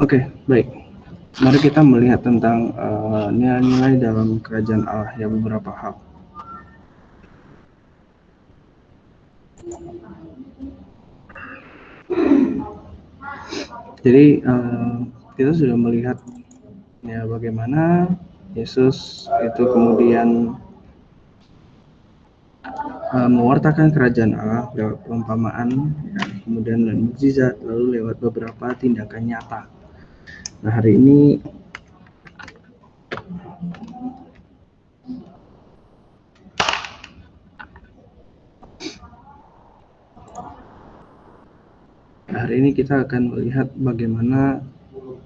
Oke, baik. Mari kita melihat tentang nilai-nilai dalam kerajaan Allah, ya, beberapa hal. Jadi kita sudah melihat ya bagaimana Yesus itu kemudian mewartakan kerajaan Allah lewat perumpamaan, ya, kemudian lewat mukjizat, lalu lewat beberapa tindakan nyata. Nah, hari ini kita akan melihat bagaimana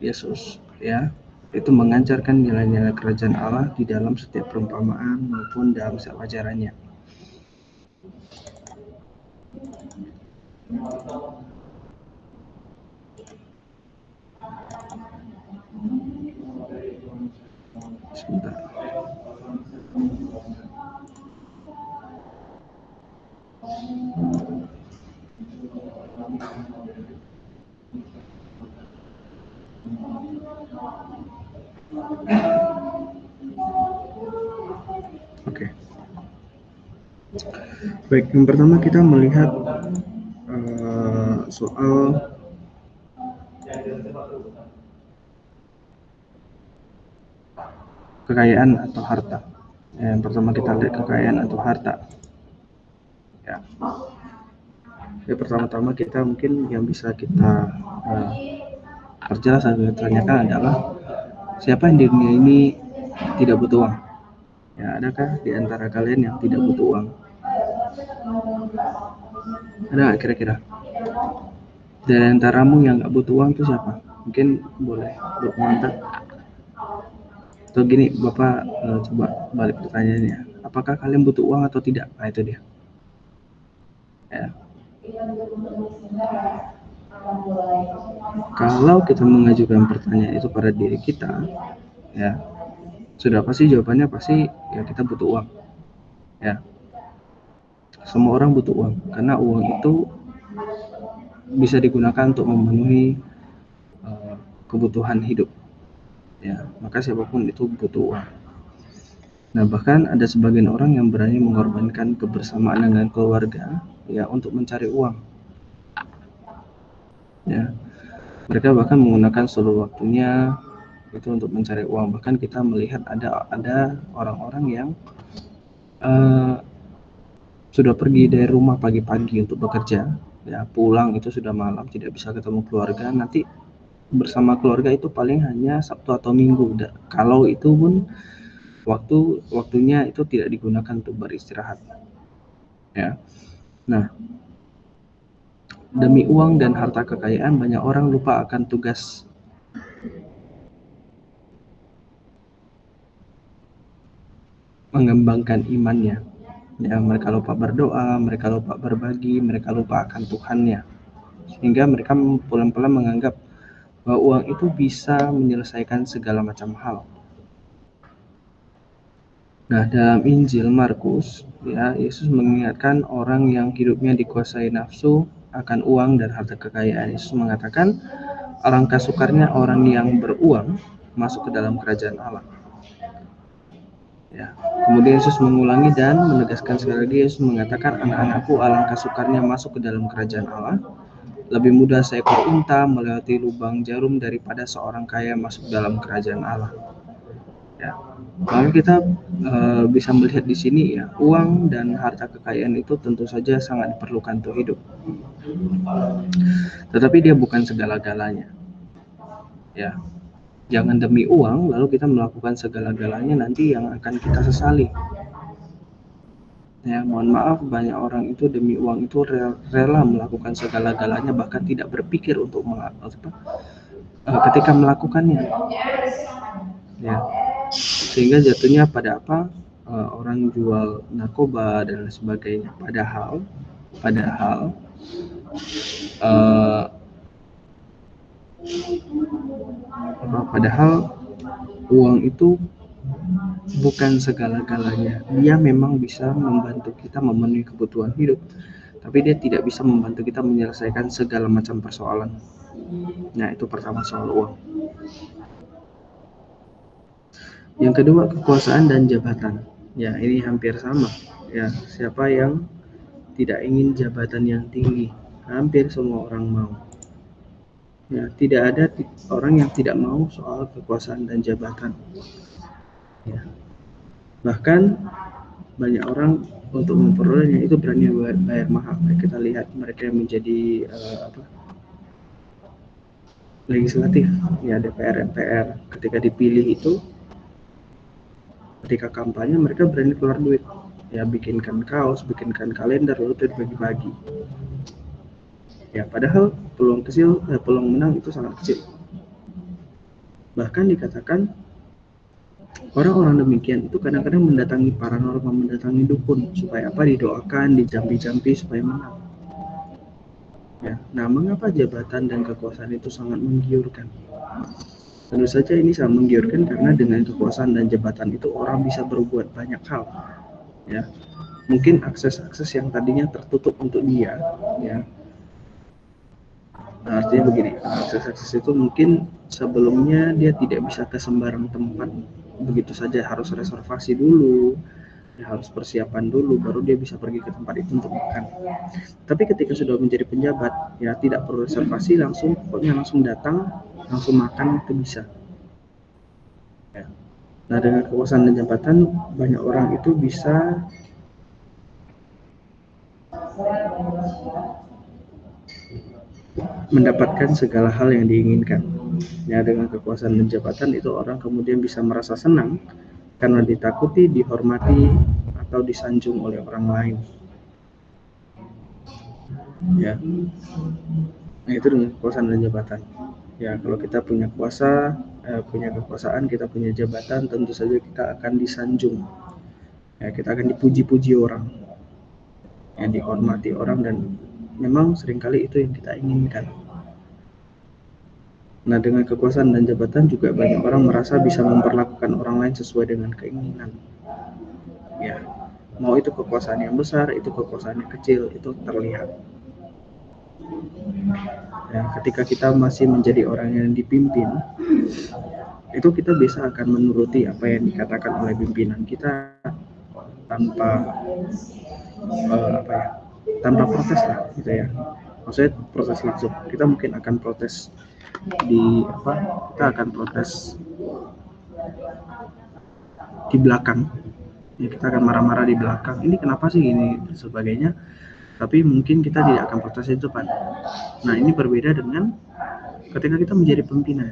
Yesus, ya, itu mengajarkan nilai-nilai kerajaan Allah di dalam setiap perumpamaan maupun dalam setiap ajarannya. Sebentar. Oke. Baik, yang pertama kita melihat soal kekayaan atau harta. Yang pertama kita lihat kekayaan atau harta. Ya. Yang pertama-tama kita mungkin yang bisa kita perjelas atau tanyakan adalah siapa yang di dunia ini tidak butuh uang? Ya, adakah di antara kalian yang tidak butuh uang? Ada nggak kira-kira? Dari antaramu yang nggak butuh uang itu siapa? Mungkin boleh berkomentar. Atau gini, Bapak coba balik pertanyaannya. Apakah kalian butuh uang atau tidak? Nah, itu dia. Ya. Kalau kita mengajukan pertanyaan itu pada diri kita, ya, sudah pasti jawabannya pasti ya kita butuh uang. Ya. Semua orang butuh uang karena uang itu bisa digunakan untuk memenuhi kebutuhan hidup. Ya, maka siapapun itu butuh uang. Nah, bahkan ada sebagian orang yang berani mengorbankan kebersamaan dengan keluarga ya untuk mencari uang. Ya, mereka bahkan menggunakan seluruh waktunya itu untuk mencari uang. Bahkan kita melihat ada orang-orang yang sudah pergi dari rumah pagi-pagi untuk bekerja, ya pulang itu sudah malam, tidak bisa ketemu keluarga. Nanti bersama keluarga itu paling hanya Sabtu atau Minggu. Kalau itu pun waktunya itu tidak digunakan untuk beristirahat. Ya. Nah, demi uang dan harta kekayaan banyak orang lupa akan tugas mengembangkan imannya. Ya, mereka lupa berdoa, mereka lupa berbagi, mereka lupa akan Tuhannya. Sehingga mereka pelan-pelan menganggap bahwa uang itu bisa menyelesaikan segala macam hal. Nah, dalam Injil Markus, ya, Yesus mengingatkan orang yang hidupnya dikuasai nafsu akan uang dan harta kekayaan. Yesus mengatakan, alangkah sukarnya orang yang beruang masuk ke dalam kerajaan Allah. Ya. Kemudian Yesus mengulangi dan menegaskan sekali lagi, Yesus mengatakan, anak-anakku, alangkah sukarnya masuk ke dalam kerajaan Allah. Lebih mudah seekor unta melewati lubang jarum daripada seorang kaya masuk dalam kerajaan Allah. Ya. Maka kita bisa melihat di sini ya, uang dan harta kekayaan itu tentu saja sangat diperlukan untuk hidup. Tetapi dia bukan segala-galanya. Ya. Jangan demi uang lalu kita melakukan segala-galanya, nanti yang akan kita sesali. Ya, mohon maaf, banyak orang itu demi uang itu rela melakukan segala-galanya, bahkan tidak berpikir untuk ketika melakukannya. Ya, sehingga jatuhnya pada apa? Orang jual narkoba dan sebagainya. Padahal uang itu bukan segala-galanya. Dia memang bisa membantu kita memenuhi kebutuhan hidup, tapi dia tidak bisa membantu kita menyelesaikan segala macam persoalan. Nah, itu pertama soal uang. Yang kedua, kekuasaan dan jabatan. Ya, ini hampir sama. Ya, siapa yang tidak ingin jabatan yang tinggi? Hampir semua orang mau. Ya, tidak ada orang yang tidak mau soal kekuasaan dan jabatan. Ya. Bahkan banyak orang untuk memperolehnya itu berani bayar mahal. Kita lihat mereka yang menjadi legislatif, ya DPR, MPR, ketika dipilih itu, ketika kampanye mereka berani keluar duit, ya bikinkan kaos, bikinkan kalender, lalu itu dibagi-bagi. Ya padahal peluang menang itu sangat kecil. Bahkan dikatakan orang-orang demikian itu kadang-kadang mendatangi paranormal, mendatangi dukun supaya apa? Didoakan, dijampi-jampi supaya menang. Ya, nah mengapa jabatan dan kekuasaan itu sangat menggiurkan? Tentu saja ini sangat menggiurkan karena dengan kekuasaan dan jabatan itu orang bisa berbuat banyak hal. Ya, mungkin akses-akses yang tadinya tertutup untuk dia, ya. Nah, artinya begini, akses-akses itu mungkin sebelumnya dia tidak bisa ke sembarang tempat begitu saja, harus reservasi dulu, ya, harus persiapan dulu, baru dia bisa pergi ke tempat itu untuk makan. Tapi ketika sudah menjadi penjabat, ya tidak perlu reservasi, pokoknya langsung datang, langsung makan itu bisa. Ya. Nah, dengan kekuasaan dan jabatan, banyak orang itu bisa mendapatkan segala hal yang diinginkan. Ya, dengan kekuasaan dan jabatan itu orang kemudian bisa merasa senang karena ditakuti, dihormati, atau disanjung oleh orang lain. Ya, nah itu dengan kekuasaan dan jabatan. Ya, kalau kita punya punya kekuasaan, kita punya jabatan, tentu saja kita akan disanjung. Ya, kita akan dipuji-puji orang, yang dihormati orang, dan memang seringkali itu yang kita inginkan. Nah, dengan kekuasaan dan jabatan juga banyak orang merasa bisa memperlakukan orang lain sesuai dengan keinginan. Ya, mau itu kekuasaan yang besar, itu kekuasaan yang kecil, itu terlihat. Ya, ketika kita masih menjadi orang yang dipimpin, itu kita bisa akan menuruti apa yang dikatakan oleh pimpinan kita tanpa tanpa protes lah, gitu ya. Maksudnya protes langsung. Kita mungkin akan protes kita akan protes di belakang. Ya, kita akan marah-marah di belakang. Ini kenapa sih ini dan sebagainya. Tapi mungkin kita tidak akan protes di depan. Nah, ini berbeda dengan ketika kita menjadi pimpinan.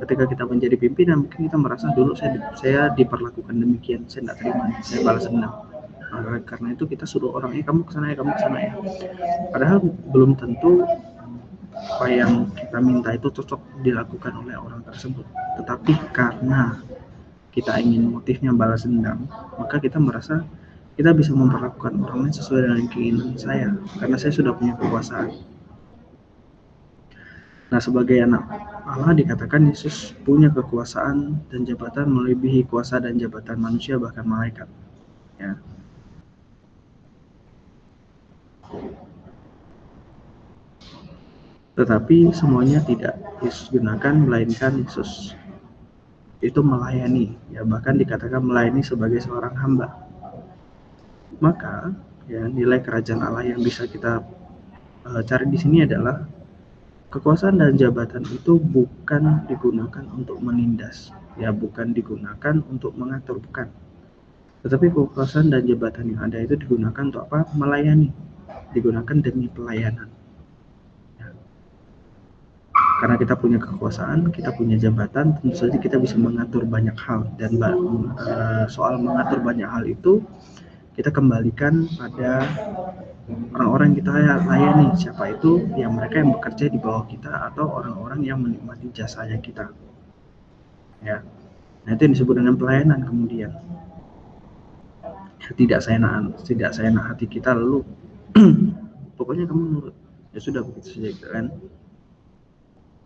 Ketika kita menjadi pimpinan, mungkin kita merasa dulu saya diperlakukan demikian, saya tidak terima, saya balas dendam. Nah, karena itu kita suruh orang, kamu kesana ya, kamu kesana ya. Padahal belum tentu apa yang kita minta itu cocok dilakukan oleh orang tersebut. Tetapi karena kita ingin motifnya balas dendam, maka kita merasa kita bisa memperlakukan orang lain sesuai dengan keinginan saya, karena saya sudah punya kekuasaan. Nah, sebagai anak Allah dikatakan Yesus punya kekuasaan dan jabatan melebihi kuasa dan jabatan manusia, bahkan malaikat. Ya. Tetapi semuanya tidak Yesus gunakan, melainkan Yesus itu melayani, ya, bahkan dikatakan melayani sebagai seorang hamba. Maka ya, nilai kerajaan Allah yang bisa kita cari di sini adalah kekuasaan dan jabatan itu bukan digunakan untuk menindas, ya, bukan digunakan untuk mengatur, bukan. Tetapi kekuasaan dan jabatan yang ada itu digunakan untuk apa? Melayani, digunakan demi pelayanan. Ya. Karena kita punya kekuasaan, kita punya jabatan, tentu saja kita bisa mengatur banyak hal. Dan soal mengatur banyak hal itu kita kembalikan pada orang-orang yang kita layani. Siapa itu? Yang mereka yang bekerja di bawah kita atau orang-orang yang menikmati jasanya kita. Ya, nah itu yang disebut dengan pelayanan. Kemudian tidak seenak hati kita, lalu pokoknya kamu nurut, ya sudah, begitu saja, gitu kan.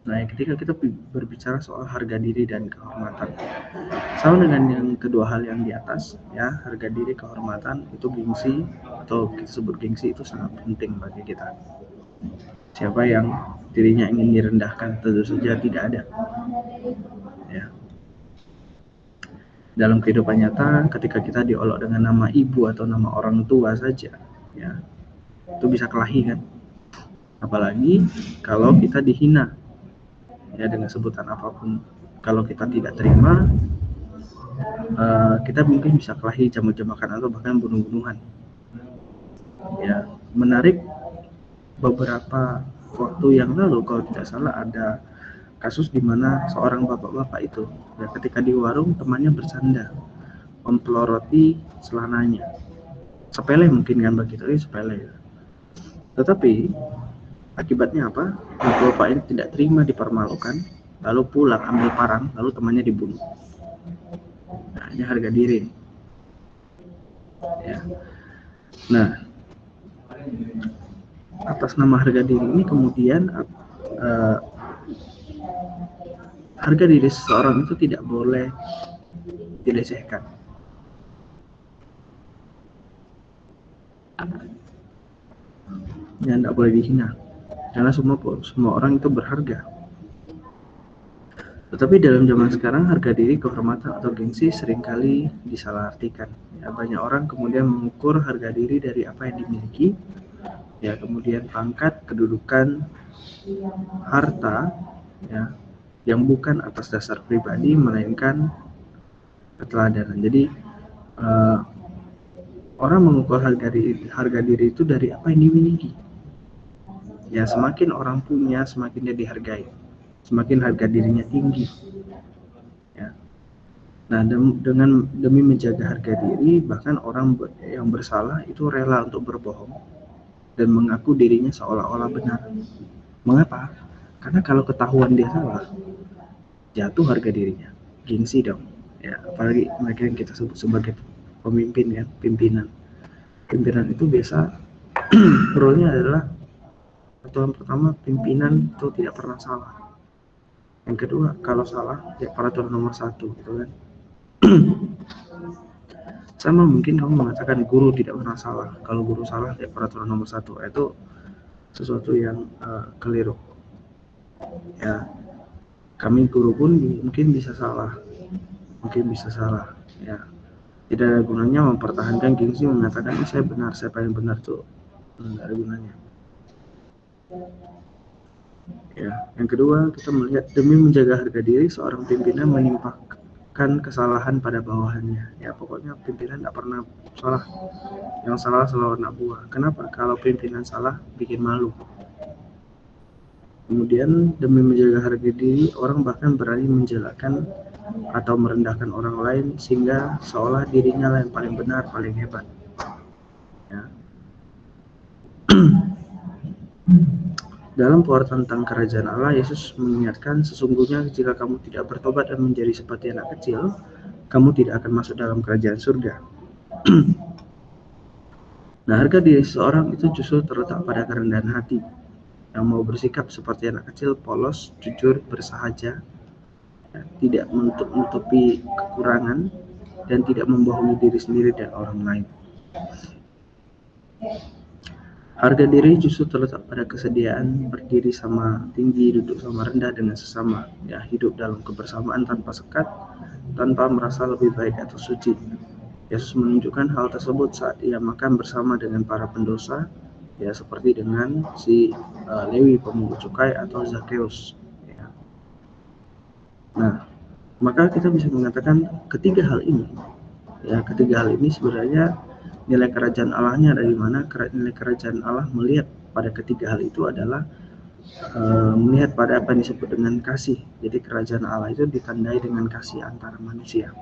Nah, ketika kita berbicara soal harga diri dan kehormatan, sama dengan yang kedua hal yang di atas, ya, harga diri, kehormatan, itu gengsi, atau kita sebut gengsi itu sangat penting bagi kita. Siapa yang dirinya ingin direndahkan? Tentu saja tidak ada. Ya. Dalam kehidupan nyata, ketika kita diolok dengan nama ibu atau nama orang tua saja, ya, itu bisa kelahi kan. Apalagi kalau kita dihina, ya, dengan sebutan apapun. Kalau kita tidak terima, kita mungkin bisa kelahi, jamak-jamakan, atau bahkan bunuh-bunuhan. Ya, menarik, beberapa waktu yang lalu kalau tidak salah ada kasus di mana seorang bapak-bapak itu, ya, ketika di warung temannya bersanda mempeloroti celananya. Sepele mungkin kan bagi kita, sepele. Tetapi akibatnya apa? Bapak ini tidak terima dipermalukan, lalu pulang ambil parang, lalu temannya dibunuh. Nah, ini harga diri. Ya. Nah, atas nama harga diri ini kemudian harga diri seseorang itu tidak boleh dilecehkan. Ya, tidak boleh dihina. Karena semua orang itu berharga. Tetapi dalam zaman sekarang harga diri, kehormatan, atau gengsi seringkali disalahartikan. Ya, banyak orang kemudian mengukur harga diri dari apa yang dimiliki, ya, kemudian pangkat, kedudukan, harta, ya, yang bukan atas dasar pribadi melainkan keteladanan. Jadi orang mengukur harga diri itu dari apa yang dimiliki. Ya, semakin orang punya, semakin dia dihargai, semakin harga dirinya tinggi. Ya. Nah, demi menjaga harga diri, bahkan orang yang bersalah itu rela untuk berbohong dan mengaku dirinya seolah-olah benar. Mengapa? Karena kalau ketahuan dia salah, jatuh harga dirinya, gengsi dong. Ya, apalagi mereka yang kita sebut sebagai pemimpin, kan, pimpinan. Pimpinan itu biasa role-nya adalah, aturan pertama, pimpinan itu tidak pernah salah. Yang kedua, kalau salah, ya peraturan nomor 1, gitu kan. Sama mungkin kamu mengatakan guru tidak pernah salah. Kalau guru salah, ya peraturan nomor 1. Itu sesuatu yang keliru. Ya, kami guru pun mungkin bisa salah, ya. Tidak ada gunanya mempertahankan gengsi, mengatakan saya benar, saya paling benar, tuh tidak ada gunanya. Ya, yang kedua, kita melihat demi menjaga harga diri, seorang pimpinan menimpakan kesalahan pada bawahannya. Ya, pokoknya pimpinan tidak pernah salah. Yang salah selalu anak buah. Kenapa? Kalau pimpinan salah, bikin malu. Kemudian demi menjaga harga diri, orang bahkan berani menjelekkan atau merendahkan orang lain sehingga seolah dirinya lah yang paling benar, paling hebat. Ya. Dalam pewartaan tentang kerajaan Allah, Yesus mengingatkan, sesungguhnya jika kamu tidak bertobat dan menjadi seperti anak kecil, kamu tidak akan masuk dalam kerajaan surga. Nah, harga diri seseorang itu justru terletak pada kerendahan hati, yang mau bersikap seperti anak kecil, polos, jujur, bersahaja, ya, tidak menutupi kekurangan, dan tidak membohongi diri sendiri dan orang lain. Harga diri justru terletak pada kesediaan berdiri sama tinggi, duduk sama rendah dengan sesama, ya, hidup dalam kebersamaan tanpa sekat, tanpa merasa lebih baik atau suci. Yesus menunjukkan hal tersebut saat ia makan bersama dengan para pendosa, ya, seperti dengan si Lewi pemungut cukai atau Zakheus. Ya. Nah, maka kita bisa mengatakan ketiga hal ini sebenarnya nilai kerajaan Allahnya ada di mana? Nilai kerajaan Allah melihat pada ketiga hal itu adalah melihat pada apa yang disebut dengan kasih. Jadi kerajaan Allah itu ditandai dengan kasih antara manusia.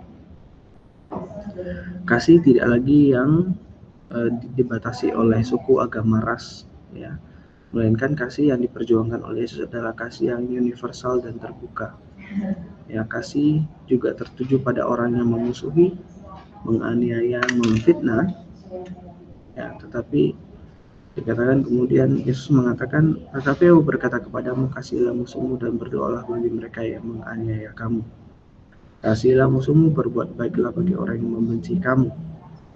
Kasih tidak lagi yang dibatasi oleh suku, agama, ras, ya, melainkan kasih yang diperjuangkan oleh Yesus adalah kasih yang universal dan terbuka. Ya, kasih juga tertuju pada orang yang memusuhi, menganiaya, memfitnah. Ya, tetapi dikatakan kemudian Yesus mengatakan, tetapi aku berkata kepadamu, kasihilah musuhmu dan berdoalah bagi mereka yang menganiaya kamu. Kasihilah musuhmu, berbuat baiklah bagi orang yang membenci kamu.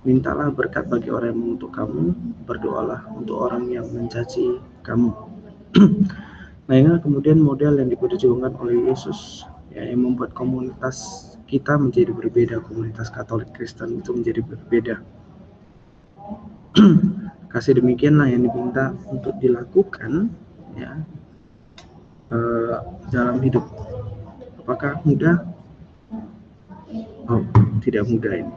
Mintalah berkat bagi orang yang mengutuk kamu, berdoalah untuk orang yang mencaci kamu. Nah, inilah kemudian model yang diperjuangkan oleh Yesus, ya, yang membuat komunitas kita menjadi berbeda. Komunitas Katolik Kristen itu menjadi berbeda. Kasih demikianlah yang diminta untuk dilakukan, ya, dalam hidup. Apakah mudah? Oh, tidak mudah ini.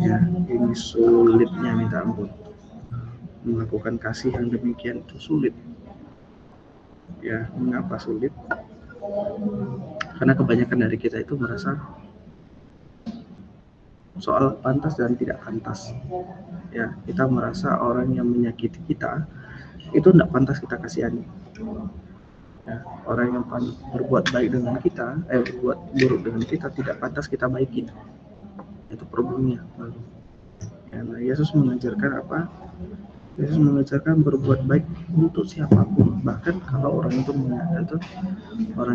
Ya, ini sulitnya minta ampun. Melakukan kasih yang demikian itu sulit. Ya, mengapa sulit? Karena kebanyakan dari kita itu merasa soal pantas dan tidak pantas. Ya, kita merasa orang yang menyakiti kita itu tidak pantas kita kasihani. Ya, orang yang berbuat baik dengan kita, berbuat buruk dengan kita tidak pantas kita baikin. Itu problemnya. Ya, nah, Yesus mengajarkan apa? Yesus mengajarkan berbuat baik untuk siapapun, bahkan kalau orang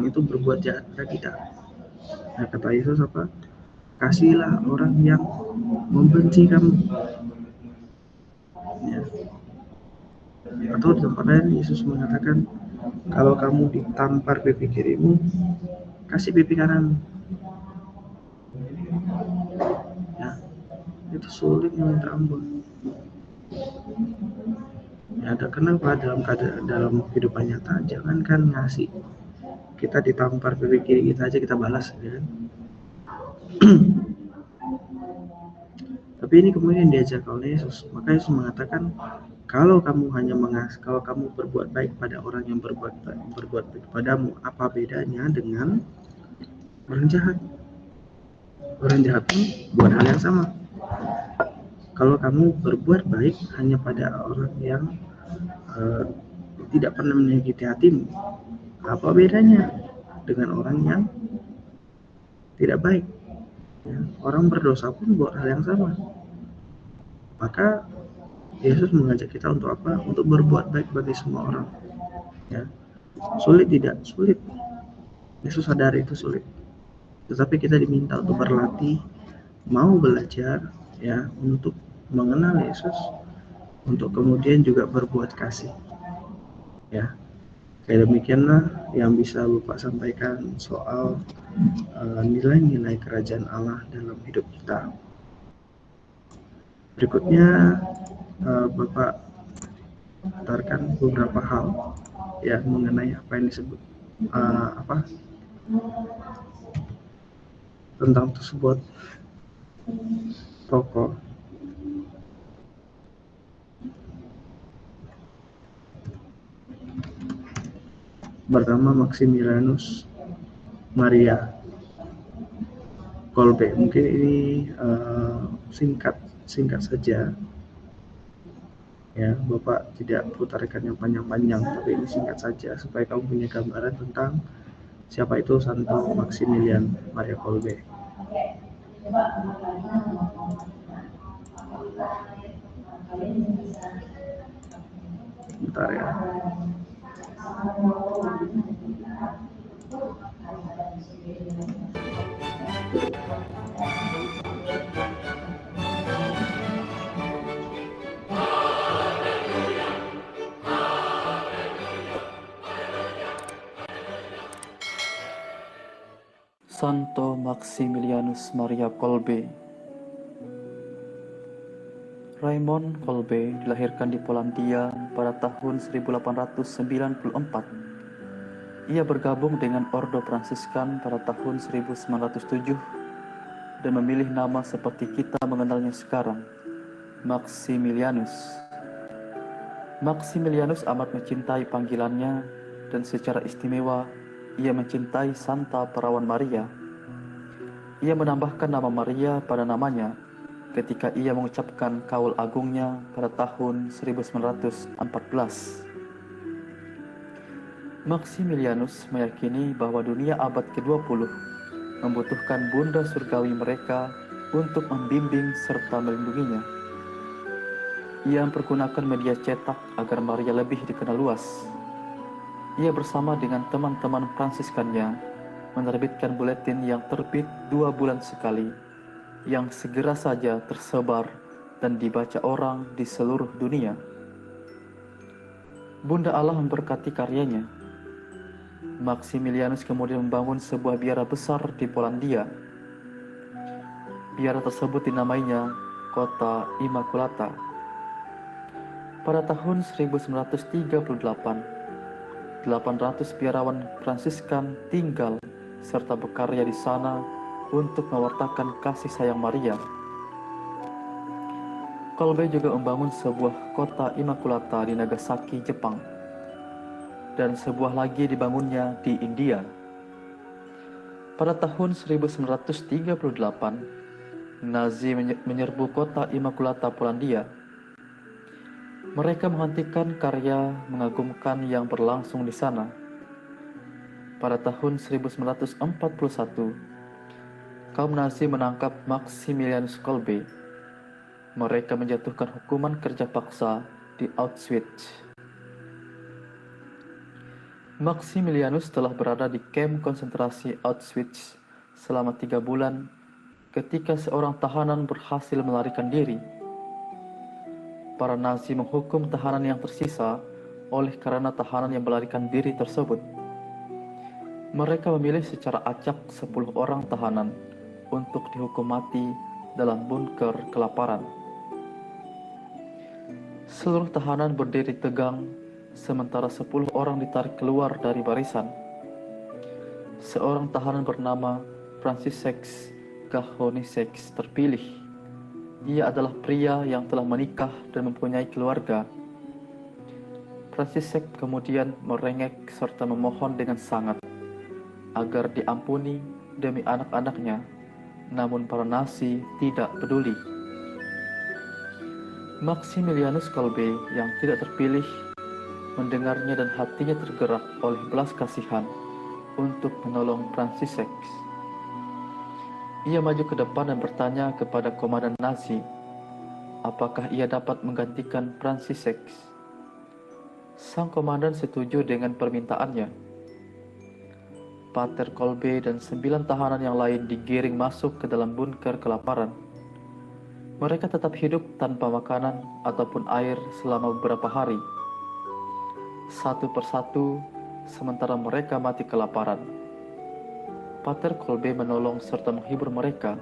itu berbuat jahat pada kita. Nah, kata Yesus apa? Kasihlah orang yang membenci kamu. Ya. Atau di tempat lain Yesus mengatakan, kalau kamu ditampar pipi kirimu, kasih pipi kanan. Ya, itu sulit minta ampun. Ya, ada kenapa dalam kehidupan nyata jangankan ngasih, kita ditampar pipi kiri kita aja kita balas, ya kan? Tapi ini kemudian diajar oleh Yesus. Maka Yesus mengatakan, kalau kamu berbuat baik pada orang yang berbuat baik padamu, apa bedanya dengan orang jahat? Orang jahat pun buat hal yang sama. Kalau kamu berbuat baik hanya pada orang yang tidak pernah menyakiti hatimu, apa bedanya dengan orang yang tidak baik? Ya, orang berdosa pun buat hal yang sama. Maka Yesus mengajak kita untuk apa? Untuk berbuat baik bagi semua orang. Ya, sulit tidak? Sulit. Yesus sadar itu sulit. Tetapi kita diminta untuk berlatih, mau belajar, ya, untuk mengenal Yesus, untuk kemudian juga berbuat kasih. Ya, kayak demikianlah yang bisa Bapak sampaikan soal nilai-nilai kerajaan Allah dalam hidup kita. Berikutnya Bapak putarkan beberapa hal, ya, mengenai apa yang disebut tentang tersebut tokoh. Pertama, Maximilianus Maria Kolbe. Mungkin ini singkat saja, ya, Bapak tidak putarkan yang panjang-panjang, tapi ini singkat saja supaya kamu punya gambaran tentang siapa itu Santo Maximilian Maria Kolbe. Bentar ya. Santo Maximilianus Maria Kolbe. Raymond Kolbe dilahirkan di Polandia pada tahun 1894. Ia bergabung dengan Ordo Fransiskan pada tahun 1907 dan memilih nama seperti kita mengenalnya sekarang, Maximilianus. Maximilianus amat mencintai panggilannya dan secara istimewa ia mencintai Santa Perawan Maria. Ia menambahkan nama Maria pada namanya ketika ia mengucapkan kaul agungnya pada tahun 1914. Maximilianus meyakini bahwa dunia abad ke-20 membutuhkan bunda surgawi mereka untuk membimbing serta melindunginya. Ia mempergunakan media cetak agar Maria lebih dikenal luas. Ia bersama dengan teman-teman Fransiskannya menerbitkan buletin yang terbit 2 bulan sekali, yang segera saja tersebar dan dibaca orang di seluruh dunia. Bunda Allah memberkati karyanya. Maximilianus kemudian membangun sebuah biara besar di Polandia. Biara tersebut dinamainya Kota Immaculata. Pada tahun 1938, 800 biarawan Fransiskan tinggal serta berkarya di sana untuk mewartakan kasih sayang Maria. Kolbe juga membangun sebuah kota Immaculata di Nagasaki, Jepang, dan sebuah lagi dibangunnya di India. Pada tahun 1938, Nazi menyerbu kota Immaculata, Polandia. Mereka menghentikan karya mengagumkan yang berlangsung di sana. Pada tahun 1941, kaum Nazi menangkap Maximilianus Kolbe. Mereka menjatuhkan hukuman kerja paksa di Auschwitz. Maximilianus telah berada di kamp konsentrasi Auschwitz selama 3 bulan ketika seorang tahanan berhasil melarikan diri. Para Nazi menghukum tahanan yang tersisa oleh karena tahanan yang melarikan diri tersebut. Mereka memilih secara acak 10 orang tahanan untuk dihukum mati dalam bunker kelaparan. Seluruh tahanan berdiri tegang, sementara 10 orang ditarik keluar dari barisan. Seorang tahanan bernama Franciszek Gachownicek terpilih. Ia adalah pria yang telah menikah dan mempunyai keluarga. Franciszek kemudian merengek serta memohon dengan sangat agar diampuni demi anak-anaknya, namun para Nazi tidak peduli. Maximilianus Kolbe yang tidak terpilih mendengarnya dan hatinya tergerak oleh belas kasihan untuk menolong Franciszek. Ia maju ke depan dan bertanya kepada komandan Nazi, apakah ia dapat menggantikan Franciszek. Sang komandan setuju dengan permintaannya. Pater Kolbe dan 9 tahanan yang lain digiring masuk ke dalam bunker kelaparan. Mereka tetap hidup tanpa makanan ataupun air selama beberapa hari. Satu persatu, sementara mereka mati kelaparan. Pater Kolbe menolong serta menghibur mereka.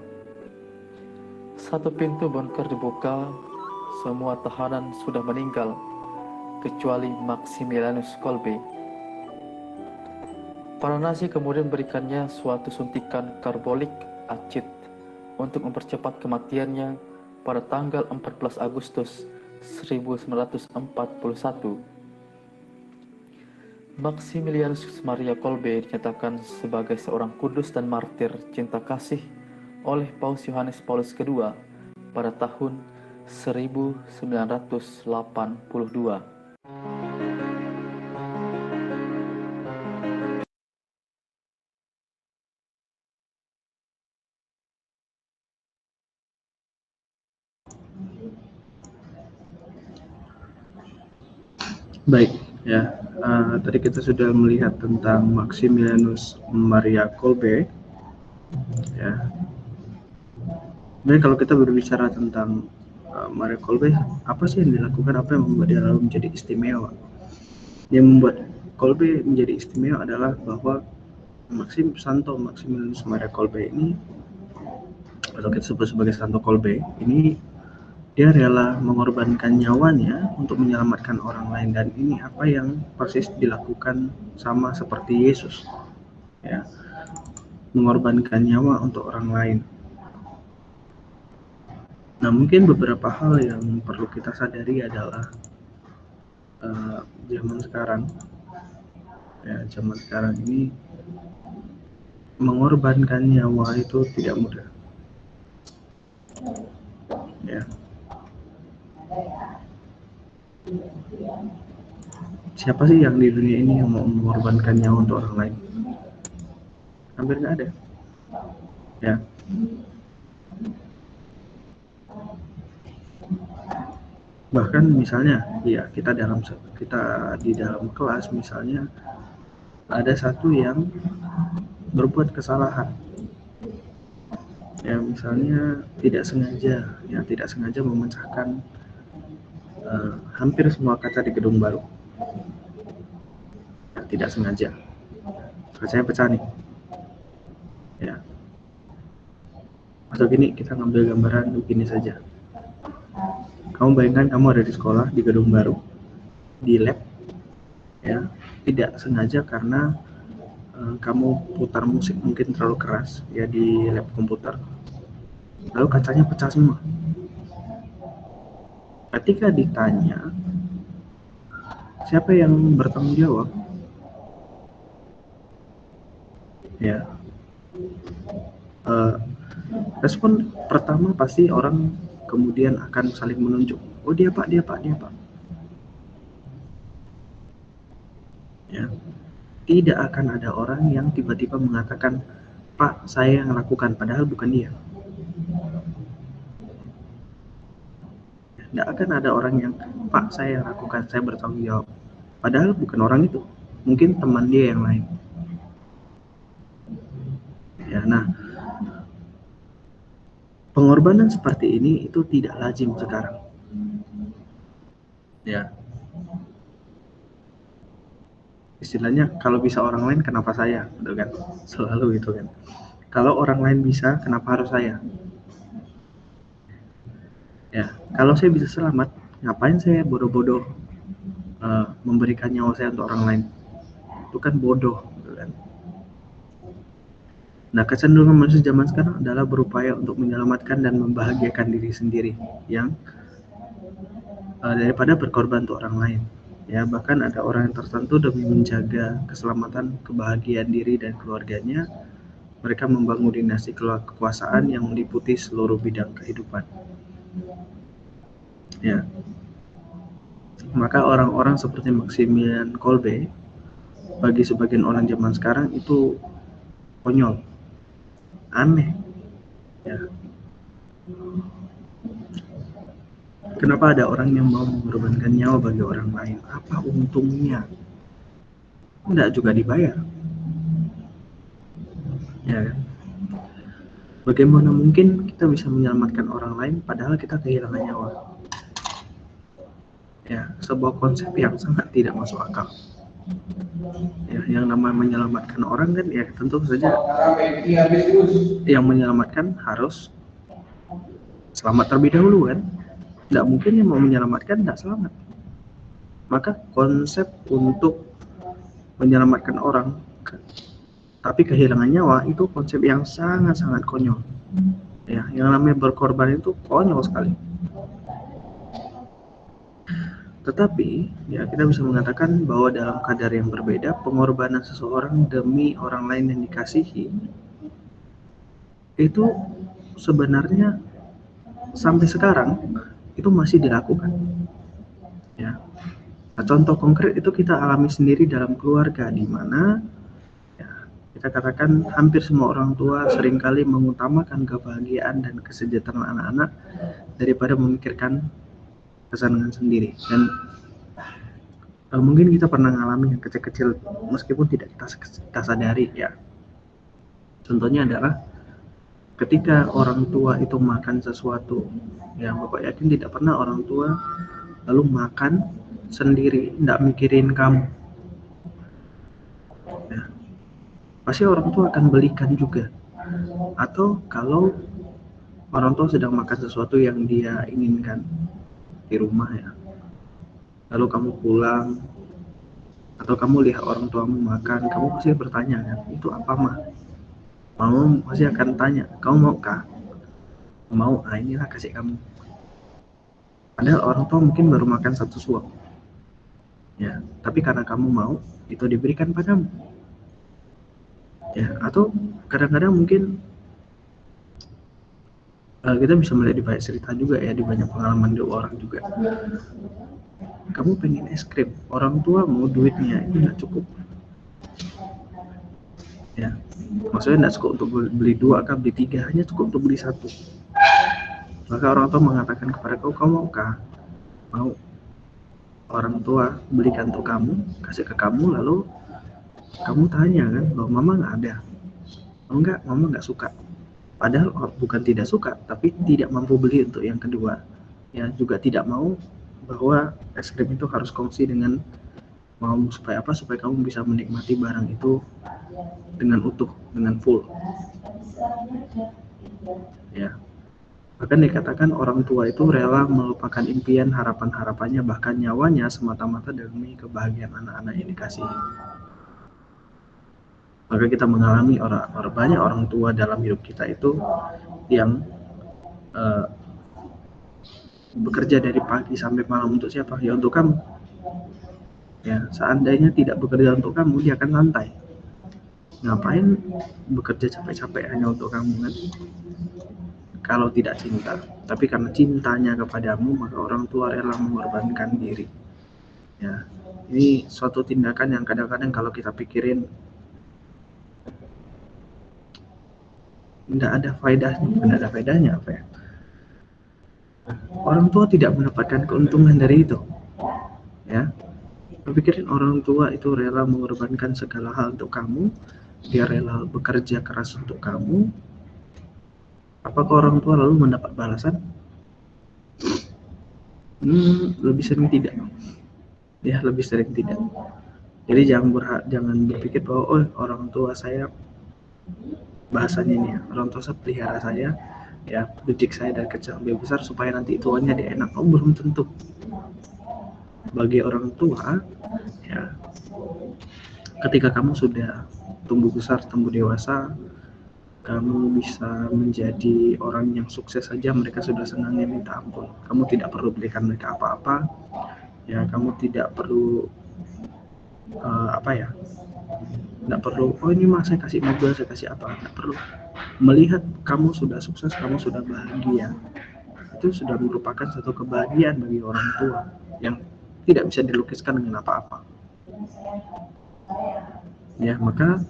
Satu pintu bunker dibuka, semua tahanan sudah meninggal, kecuali Maximilianus Kolbe. Para Nazi kemudian memberikannya suatu suntikan karbolik acid untuk mempercepat kematiannya pada tanggal 14 Agustus 1941. Maximilianus Maria Kolbe dinyatakan sebagai seorang kudus dan martir cinta kasih oleh Paus Yohanes Paulus II pada tahun 1982. Baik, ya. Tadi kita sudah melihat tentang Maximilianus Maria Kolbe. Ya. Baik, kalau kita berbicara tentang Maria Kolbe, apa sih yang dilakukan, apa yang membuat dia lalu menjadi istimewa? Yang membuat Kolbe menjadi istimewa adalah bahwa Maximilianus Maria Kolbe ini, atau kita sebut sebagai Santo Kolbe, ini dia rela mengorbankan nyawanya untuk menyelamatkan orang lain, dan ini apa yang persis dilakukan sama seperti Yesus, ya, mengorbankan nyawa untuk orang lain. Nah, mungkin beberapa hal yang perlu kita sadari adalah zaman sekarang ini mengorbankan nyawa itu tidak mudah, ya. Siapa sih yang di dunia ini yang mau mengorbankan nyawa untuk orang lain? Hampir nggak ada, ya. Bahkan misalnya, ya, kita di dalam kelas misalnya ada satu yang berbuat kesalahan, Ya misalnya tidak sengaja memecahkan hampir semua kaca di gedung baru. Ya, tidak sengaja, kacanya pecah nih. Ya, atau gini, kita ngambil gambaran begini saja. Kamu bayangkan kamu ada di sekolah di gedung baru, di lab, ya, tidak sengaja karena kamu putar musik mungkin terlalu keras ya di lab komputer, lalu kacanya pecah semua. Ketika ditanya siapa yang bertanggung jawab, ya respon pertama pasti orang kemudian akan saling menunjuk, oh dia pak, ya. Tidak akan ada orang yang tiba-tiba mengatakan, pak saya yang lakukan, padahal bukan dia. Tidak akan ada orang yang, pak saya yang lakukan, saya bertanggung jawab, padahal bukan orang itu, mungkin teman dia yang lain. Ya, nah pengorbanan seperti ini itu tidak lazim sekarang. Ya, istilahnya kalau bisa orang lain kenapa saya, gitu kan, selalu gitu kan. Kalau orang lain bisa, kenapa harus saya? Ya, kalau saya bisa selamat, ngapain saya bodoh-bodoh memberikan nyawa saya untuk orang lain? Itu kan bodoh, gitu kan. Nah, kecenderungan manusia zaman sekarang adalah berupaya untuk menyelamatkan dan membahagiakan diri sendiri, yang daripada berkorban untuk orang lain. Ya, bahkan ada orang yang tertentu demi menjaga keselamatan, kebahagiaan diri dan keluarganya, mereka membangun dinasti kekuasaan yang meliputi seluruh bidang kehidupan. Ya, maka orang-orang seperti Maximilian Kolbe bagi sebagian orang zaman sekarang itu konyol, aneh. Ya. Kenapa ada orang yang mau mengorbankan nyawa bagi orang lain? Apa untungnya? Tidak juga dibayar. Ya, bagaimana mungkin kita bisa menyelamatkan orang lain padahal kita kehilangan nyawa? Ya, sebuah konsep yang sangat tidak masuk akal. Ya, yang namanya menyelamatkan orang kan ya tentu saja yang menyelamatkan harus selamat terlebih dahulu kan. Tidak mungkin yang mau menyelamatkan tidak selamat. Maka konsep untuk menyelamatkan orang tapi kehilangan nyawa itu konsep yang sangat-sangat konyol. Ya, yang namanya berkorban itu konyol sekali. Tetapi ya kita bisa mengatakan bahwa dalam kadar yang berbeda, pengorbanan seseorang demi orang lain yang dikasihi itu sebenarnya sampai sekarang itu masih dilakukan. Ya. Nah, contoh konkret itu kita alami sendiri dalam keluarga, di mana ya, kita katakan hampir semua orang tua seringkali mengutamakan kebahagiaan dan kesejahteraan anak-anak daripada memikirkan kesenangan sendiri. Dan mungkin kita pernah mengalami yang kecil-kecil meskipun tidak kita sadari ya. Contohnya adalah ketika orang tua itu makan sesuatu, ya Bapak yakin tidak pernah orang tua lalu makan sendiri, tidak mikirin kamu. Ya, pasti orang tua akan belikan juga. Atau kalau orang tua sedang makan sesuatu yang dia inginkan di rumah ya, lalu kamu pulang atau kamu lihat orang tuamu makan, kamu pasti bertanya kan, itu apa mah? Mama pasti akan tanya, kamu mau kah? Mau, inilah kasih kamu. Padahal orang tua mungkin baru makan satu suap. Ya, tapi karena kamu mau, itu diberikan padamu. Ya, atau kadang-kadang mungkin kita bisa melihat di banyak cerita juga ya, di banyak pengalaman di orang juga. Kamu pengen es krim, orang tua mau duitnya itu nggak cukup. Ya, maksudnya nggak cukup untuk beli 2 atau beli 3, hanya cukup untuk beli 1. Maka orang tua mengatakan kepada kamu mau kah? Mau. Orang tua belikan untuk kamu, kasih ke kamu, lalu kamu tanya kan, loh mama nggak ada? Oh enggak, mama nggak suka. Padahal bukan tidak suka, tapi tidak mampu beli untuk yang kedua. Ya, juga tidak mau bahwa es krim itu harus kongsi dengan mau supaya apa? Supaya kamu bisa menikmati barang itu dengan utuh, dengan full. Ya. Bahkan dikatakan orang tua itu rela melupakan impian, harapan-harapannya, bahkan nyawanya semata-mata demi kebahagiaan anak-anak yang dikasihi. Maka kita mengalami banyak orang tua dalam hidup kita itu yang bekerja dari pagi sampai malam untuk siapa? Ya untuk kamu. Ya, seandainya tidak bekerja untuk kamu, dia akan santai. Ngapain bekerja capek-capek hanya untuk kamu kan? Kalau tidak cinta, tapi karena cintanya kepadamu, maka orang tua rela mengorbankan diri. Ya, ini suatu tindakan yang kadang-kadang kalau kita pikirin tidak ada faedahnya apa ya? Orang tua tidak mendapatkan keuntungan dari itu. Ya, pikirin orang tua itu rela mengorbankan segala hal untuk kamu, dia rela bekerja keras untuk kamu. Apakah orang tua lalu mendapat balasan? Lebih sering tidak. Ya, lebih sering tidak. Jadi jangan berpikir bahwa orang tua saya, bahasanya ini ya, orang tua saya pelihara saya, ya didik saya dari kecil sampai besar supaya nanti tuanya dia enak. Belum tentu. Bagi orang tua, ya ketika kamu sudah tumbuh besar, tumbuh dewasa, kamu bisa menjadi orang yang sukses saja, mereka sudah senangnya minta ampun. Kamu tidak perlu berikan mereka apa-apa, ya kamu tidak perlu tidak perlu, ini mah saya kasih mobil, saya kasih apa, tidak perlu. Melihat kamu sudah sukses, kamu sudah bahagia, itu sudah merupakan satu kebahagiaan bagi orang tua yang tidak bisa dilukiskan dengan apa-apa. Ya, maka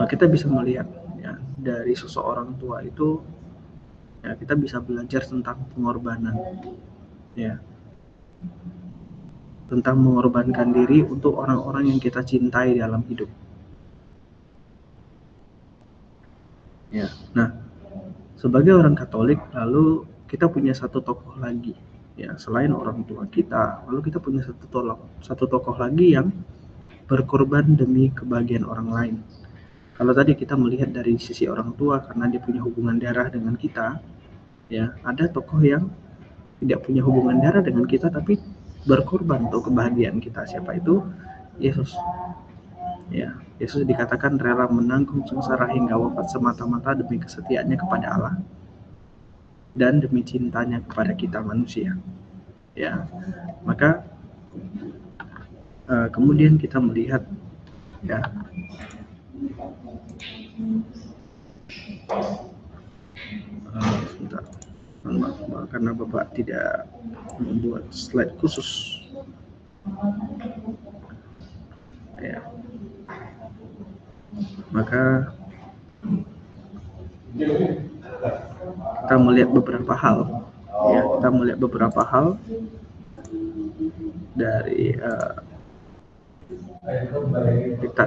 kita bisa melihat ya dari seseorang tua itu, ya kita bisa belajar tentang pengorbanan, ya tentang mengorbankan diri untuk orang-orang yang kita cintai dalam hidup. Ya, nah sebagai orang Katolik, lalu kita punya satu tokoh lagi, ya selain orang tua kita, lalu kita punya satu tokoh lagi yang berkorban demi kebahagiaan orang lain. Kalau tadi kita melihat dari sisi orang tua karena dia punya hubungan darah dengan kita, ya ada tokoh yang tidak punya hubungan darah dengan kita tapi berkorban untuk kebahagiaan kita. Siapa itu? Yesus. Ya, Yesus dikatakan rela menanggung sengsara hingga wafat semata-mata demi kesetiaannya kepada Allah dan demi cintanya kepada kita manusia. Ya, maka kemudian kita melihat ya sebentar, karena Bapak tidak membuat slide khusus. Ya, maka kita melihat beberapa hal. Ya, kita melihat beberapa hal dari kita.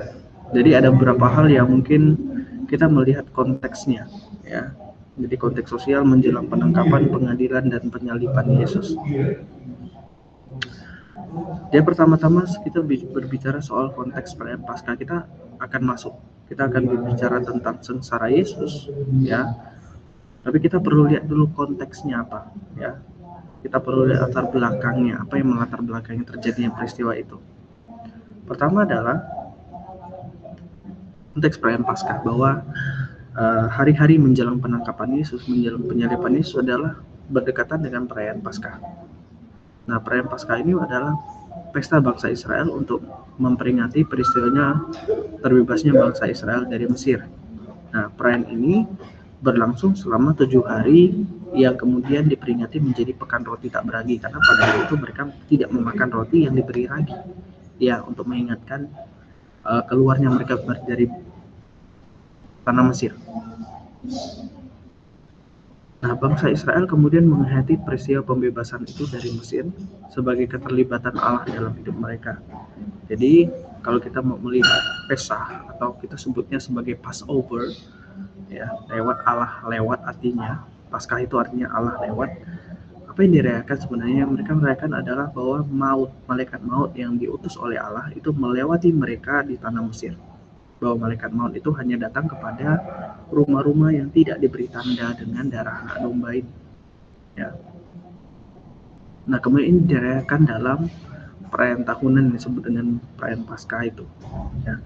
Jadi ada beberapa hal yang mungkin kita melihat konteksnya, ya. Jadi konteks sosial menjelang penangkapan, pengadilan, dan penyaliban Yesus. Yang pertama-tama kita berbicara soal konteks perayaan Paskah, kita akan masuk. Kita akan berbicara tentang sengsara Yesus, ya. Tapi kita perlu lihat dulu konteksnya apa, ya. Kita perlu lihat latar belakangnya, apa yang melatar belakangnya terjadinya peristiwa itu. Pertama adalah konteks perayaan Paskah, bahwa hari-hari menjelang penangkapan Yesus, menjelang penyaliban Yesus adalah berdekatan dengan perayaan Paskah. Nah, perayaan Paskah ini adalah pesta bangsa Israel untuk memperingati peristiwanya terbebasnya bangsa Israel dari Mesir. Nah, perayaan ini berlangsung selama 7 hari yang kemudian diperingati menjadi pekan roti tak beragi, karena pada hari itu mereka tidak memakan roti yang diberi ragi, ya, untuk mengingatkan keluarnya mereka dari tanah Mesir. Nah, bangsa Israel kemudian menghayati peristiwa pembebasan itu dari Mesir sebagai keterlibatan Allah dalam hidup mereka. Jadi kalau kita mau melihat Pesah atau kita sebutnya sebagai Passover, ya, lewat artinya Paskah itu artinya Allah lewat. Apa yang dirayakan sebenarnya? Mereka merayakan adalah bahwa malaikat maut yang diutus oleh Allah itu melewati mereka di tanah Mesir. Bahwa malaikat maut itu hanya datang kepada rumah-rumah yang tidak diberi tanda dengan darah anak domba ini. Ya. Nah, kemudian ini dirayakan dalam perayaan tahunan yang disebut dengan perayaan Paskah itu. Ya.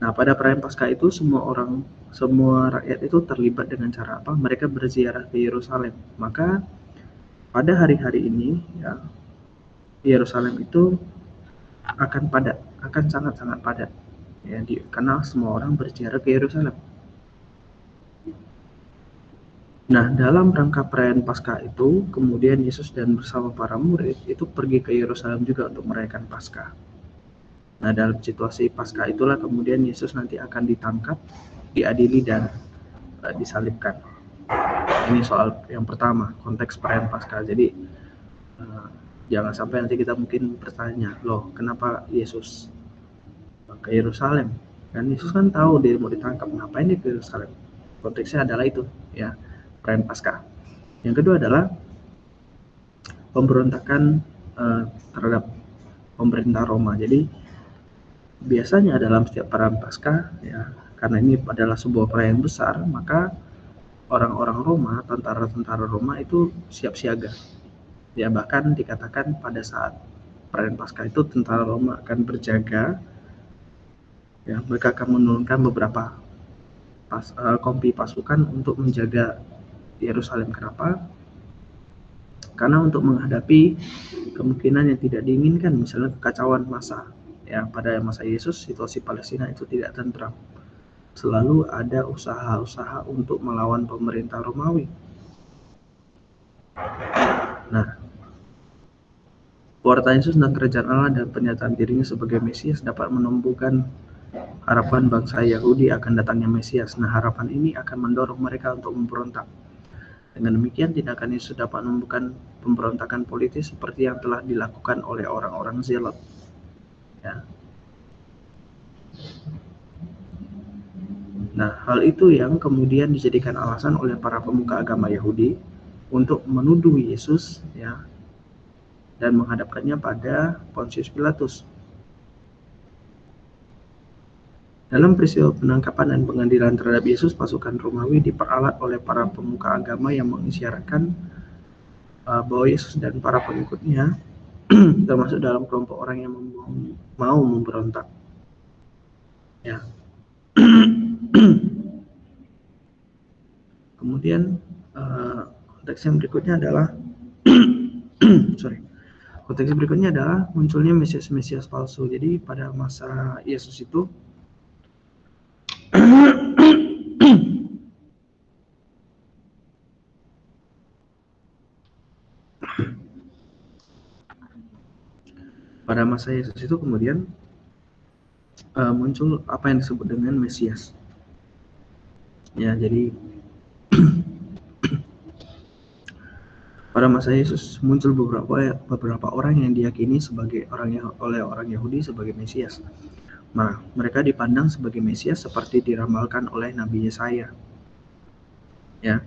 Nah, pada perayaan Paskah itu semua rakyat itu terlibat dengan cara apa? Mereka berziarah ke Yerusalem. Maka pada hari-hari ini, ya, Yerusalem itu akan sangat-sangat padat. Ya, karena semua orang berziarah ke Yerusalem. Nah, dalam rangka perayaan Paskah itu, kemudian Yesus dan bersama para murid itu pergi ke Yerusalem juga untuk merayakan Paskah. Nah, dalam situasi Paskah itulah kemudian Yesus nanti akan ditangkap, diadili, dan disalibkan. Ini soal yang pertama, konteks perayaan Paskah. Jadi, jangan sampai nanti kita mungkin bertanya, loh, kenapa Yesus ke Yerusalem? Kan Yesus kan tahu dia mau ditangkap, ngapain dia ke Yerusalem? Konteksnya adalah itu, ya, perayaan Paskah. Yang kedua adalah pemberontakan terhadap pemerintah Roma. Jadi biasanya dalam setiap perayaan Paskah, ya, karena ini adalah sebuah perayaan besar, maka orang-orang Roma, tentara-tentara Roma itu siap siaga. Ya, bahkan dikatakan pada saat perayaan Paskah itu tentara Roma akan berjaga. Ya, mereka akan menurunkan beberapa kompi pasukan untuk menjaga Yerusalem. Kenapa? Karena untuk menghadapi kemungkinan yang tidak diinginkan, misalnya kekacauan massa. Ya, pada masa Yesus situasi Palestina itu tidak tentram. Selalu ada usaha-usaha untuk melawan pemerintah Romawi. Nah, pewartaan Yesus tentang kerajaan Allah dan pernyataan dirinya sebagai Mesias dapat menumbuhkan harapan bangsa Yahudi akan datangnya Mesias. Nah, harapan ini akan mendorong mereka untuk memberontak. Dengan demikian, tindakan Yesus dapat menumbuhkan pemberontakan politis seperti yang telah dilakukan oleh orang-orang Zelot. Ya. Nah, hal itu yang kemudian dijadikan alasan oleh para pemuka agama Yahudi untuk menuduh Yesus, ya, dan menghadapkannya pada Pontius Pilatus. Dalam peristiwa penangkapan dan pengadilan terhadap Yesus, pasukan Romawi diperalat oleh para pemuka agama yang mengisyaratkan bahwa Yesus dan para pengikutnya termasuk dalam kelompok orang yang mau memberontak. Ya. Kemudian konteks yang berikutnya adalah konteks berikutnya adalah munculnya Mesias palsu. Jadi pada masa Yesus itu kemudian muncul apa yang disebut dengan Mesias. Ya, jadi pada masa Yesus muncul beberapa orang yang diyakini oleh orang Yahudi sebagai Mesias. Nah, mereka dipandang sebagai Mesias seperti diramalkan oleh Nabi Yesaya. Ya.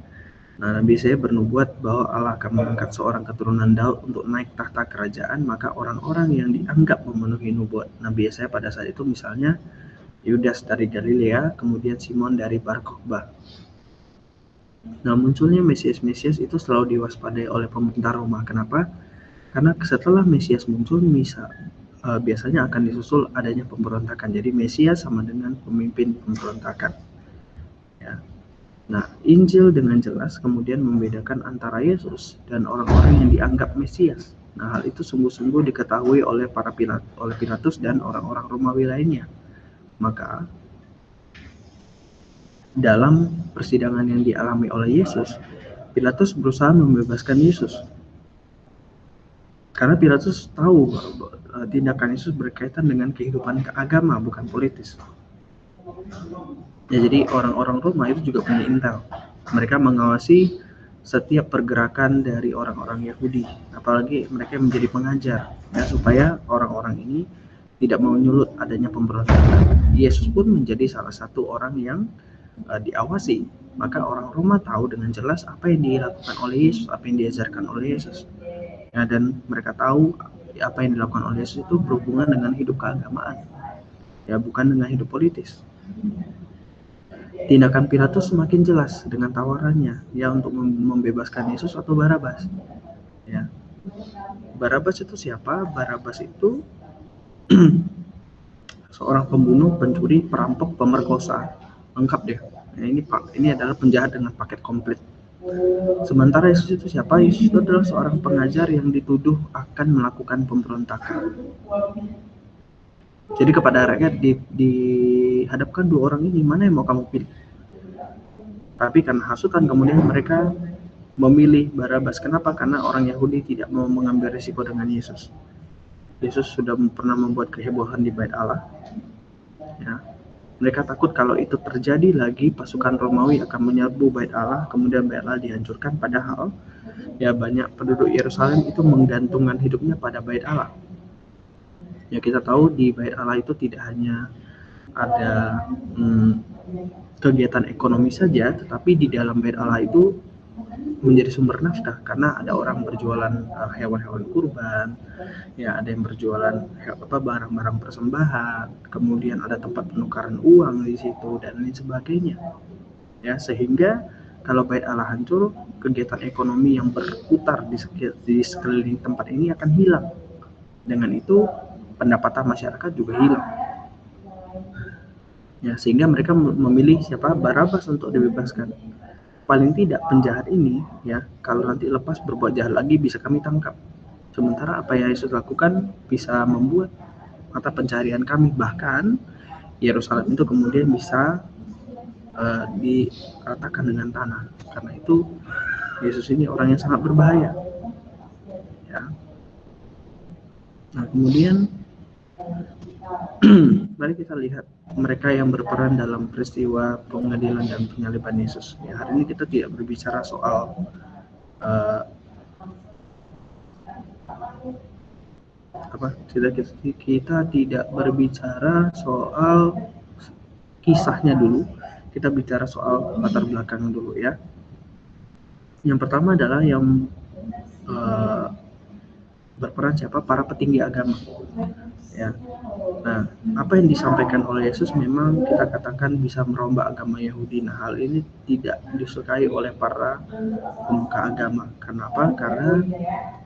Nah, Nabi Yesaya bernubuat bahwa Allah akan mengangkat seorang keturunan Daud untuk naik tahta kerajaan. Maka orang-orang yang dianggap memenuhi nubuat Nabi Yesaya pada saat itu misalnya Yudas dari Galilea, kemudian Simon dari Bar Kokhba. Nah, munculnya Mesias itu selalu diwaspadai oleh pemerintah Roma. Kenapa? Karena setelah Mesias muncul, biasanya akan disusul adanya pemberontakan. Jadi Mesias sama dengan pemimpin pemberontakan. Ya. Nah, Injil dengan jelas kemudian membedakan antara Yesus dan orang-orang yang dianggap Mesias. Nah, hal itu sungguh-sungguh diketahui oleh Pilatus dan orang-orang Romawi lainnya. Maka dalam persidangan yang dialami oleh Yesus, Pilatus berusaha membebaskan Yesus. Karena Pilatus tahu bahwa tindakan Yesus berkaitan dengan kehidupan keagama, bukan politis. Ya, jadi orang-orang Roma itu juga punya intel. Mereka mengawasi setiap pergerakan dari orang-orang Yahudi, apalagi mereka menjadi pengajar, ya, supaya orang-orang ini tidak mau nyulut adanya pemberontakan. Yesus pun menjadi salah satu orang yang diawasi. Maka orang Roma tahu dengan jelas apa yang dilakukan oleh Yesus, apa yang diajarkan oleh Yesus. Ya, dan mereka tahu apa yang dilakukan oleh Yesus itu berhubungan dengan hidup keagamaan, ya, bukan dengan hidup politis. Tindakan Pilatus semakin jelas dengan tawarannya, ya, untuk membebaskan Yesus atau Barabas. Ya, Barabas itu siapa? Barabas itu seorang pembunuh, pencuri, perampok, pemerkosa, lengkap deh. Nah, ini adalah penjahat dengan paket komplit. Sementara Yesus itu siapa? Yesus itu adalah seorang pengajar yang dituduh akan melakukan pemberontakan. Jadi kepada rakyat dihadapkan dua orang ini, mana yang mau kamu pilih? Tapi karena hasutan kemudian mereka memilih Barabas. Kenapa? Karena orang Yahudi tidak mau mengambil risiko dengan Yesus. Yesus sudah pernah membuat kehebohan di Bait Allah. Ya. Mereka takut kalau itu terjadi lagi, pasukan Romawi akan menyerbu Bait Allah, kemudian Bait Allah dihancurkan. Padahal ya banyak penduduk Yerusalem itu menggantungkan hidupnya pada Bait Allah. Ya, kita tahu di Bait Allah itu tidak hanya ada kegiatan ekonomi saja, tetapi di dalam Bait Allah itu menjadi sumber nafkah, karena ada orang berjualan hewan-hewan kurban, ya, ada yang berjualan barang-barang persembahan, kemudian ada tempat penukaran uang di situ dan lain sebagainya. Ya, sehingga kalau Bait Allah hancur, kegiatan ekonomi yang berputar di sekeliling tempat ini akan hilang. Dengan itu pendapatan masyarakat juga hilang. Ya, sehingga mereka memilih siapa? Barabas untuk dibebaskan. Paling tidak penjahat ini, ya, kalau nanti lepas berbuat jahat lagi bisa kami tangkap. Sementara apa yang Yesus lakukan bisa membuat mata pencarian kami, bahkan Yerusalem itu kemudian bisa diratakan dengan tanah. Karena itu Yesus ini orang yang sangat berbahaya. Ya. Nah, kemudian mari kita lihat mereka yang berperan dalam peristiwa pengadilan dan penyaliban Yesus. Ya, hari ini kita tidak berbicara soal kita tidak berbicara soal kisahnya dulu. Kita bicara soal latar belakang dulu, ya. Yang pertama adalah yang berperan siapa? Para petinggi agama. Ya. Nah, apa yang disampaikan oleh Yesus memang kita katakan bisa merombak agama Yahudi. Nah, hal ini tidak disukai oleh para pemuka agama. Kenapa? Karena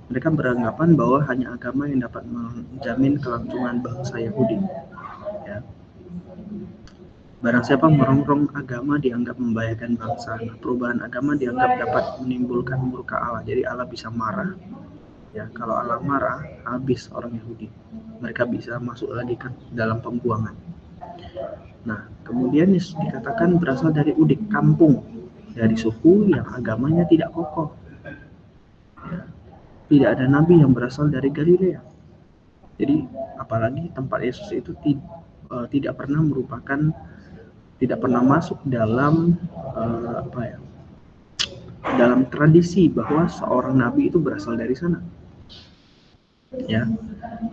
mereka beranggapan bahwa hanya agama yang dapat menjamin kelangsungan bangsa Yahudi. Ya. Barang siapa merongrong agama dianggap membahayakan bangsa. Nah, perubahan agama dianggap dapat menimbulkan murka Allah. Jadi Allah bisa marah. Ya, kalau Allah marah, habis orang Yahudi. Mereka bisa masuk lagi kan dalam pembuangan. Nah, kemudian Yesus dikatakan berasal dari Udik, kampung, dari suku yang agamanya tidak kokoh. Ya, tidak ada nabi yang berasal dari Galilea. Jadi, apalagi tempat Yesus itu tidak pernah masuk dalam dalam tradisi bahwa seorang nabi itu berasal dari sana. Ya,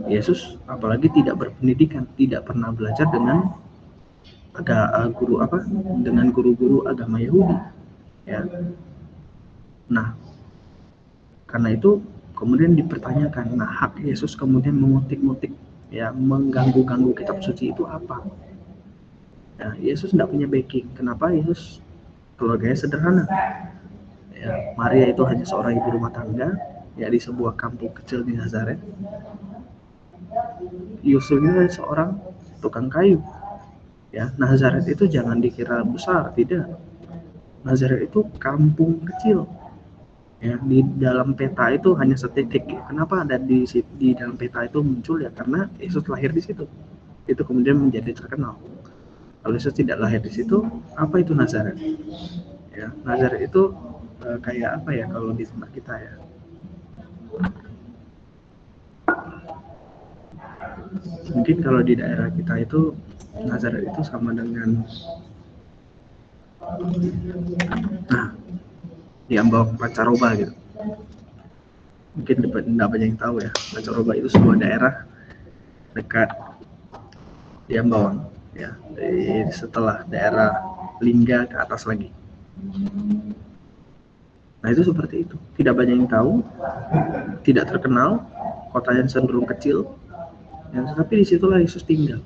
Yesus apalagi tidak berpendidikan, tidak pernah belajar dengan guru-guru agama Yahudi. Ya. Nah, karena itu kemudian dipertanyakan, nah hak Yesus kemudian mengutik-ngutik, ya, mengganggu-ganggu kitab suci itu apa? Nah, Yesus tidak punya backing. Kenapa? Yesus keluarganya sederhana. Ya, Maria itu hanya seorang ibu rumah tangga, ya, di sebuah kampung kecil di Nazaret. Yusuf ini seorang tukang kayu. Ya, Nazaret itu jangan dikira besar, tidak. Nazaret itu kampung kecil. Ya, di dalam peta itu hanya setitik. Kenapa ada di dalam peta itu muncul? Ya karena Yesus lahir di situ. Itu kemudian menjadi terkenal. Kalau Yesus tidak lahir di situ, apa itu Nazaret? Ya, Nazaret itu kayak apa ya kalau di tempat kita, ya? Mungkin kalau di daerah kita itu Nazaret itu sama dengan di Ambang Pancaroba gitu. Mungkin tidak banyak yang tahu, ya. Pancaroba itu sebuah daerah dekat di Ambawang, ya, setelah daerah Lingga ke atas lagi. Nah itu seperti itu, tidak banyak yang tahu, tidak terkenal, kota yang cenderung kecil, ya, tetapi disitulah Yesus tinggal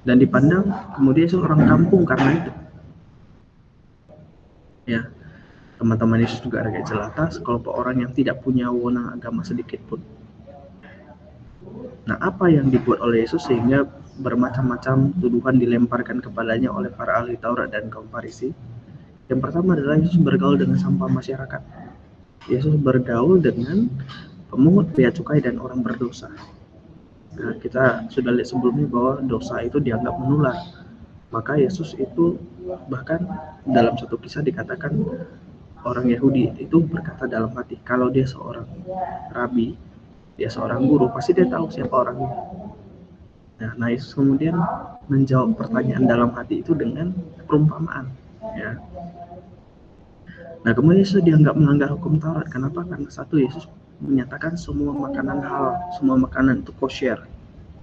dan dipandang kemudian seorang kampung karena itu. Ya, teman-teman Yesus juga rakyat jelata, sekelompok orang yang tidak punya wewenang agama sedikit pun. Nah, apa yang dibuat oleh Yesus sehingga bermacam-macam tuduhan dilemparkan kepadanya oleh para ahli Taurat dan kaum Farisi? Yang pertama adalah Yesus bergaul dengan sampah masyarakat. Yesus bergaul dengan pemungut bea cukai dan orang berdosa. Nah, kita sudah lihat sebelumnya bahwa dosa itu dianggap menular. Maka Yesus itu bahkan dalam satu kisah dikatakan orang Yahudi itu berkata dalam hati, kalau dia seorang rabi, dia seorang guru, pasti dia tahu siapa orangnya. Nah, Yesus kemudian menjawab pertanyaan dalam hati itu dengan perumpamaan. Ya. Nah, kemudian Yesus dianggap melanggar hukum Taurat. Kenapa? Karena satu, Yesus menyatakan semua makanan halal, semua makanan itu kosher.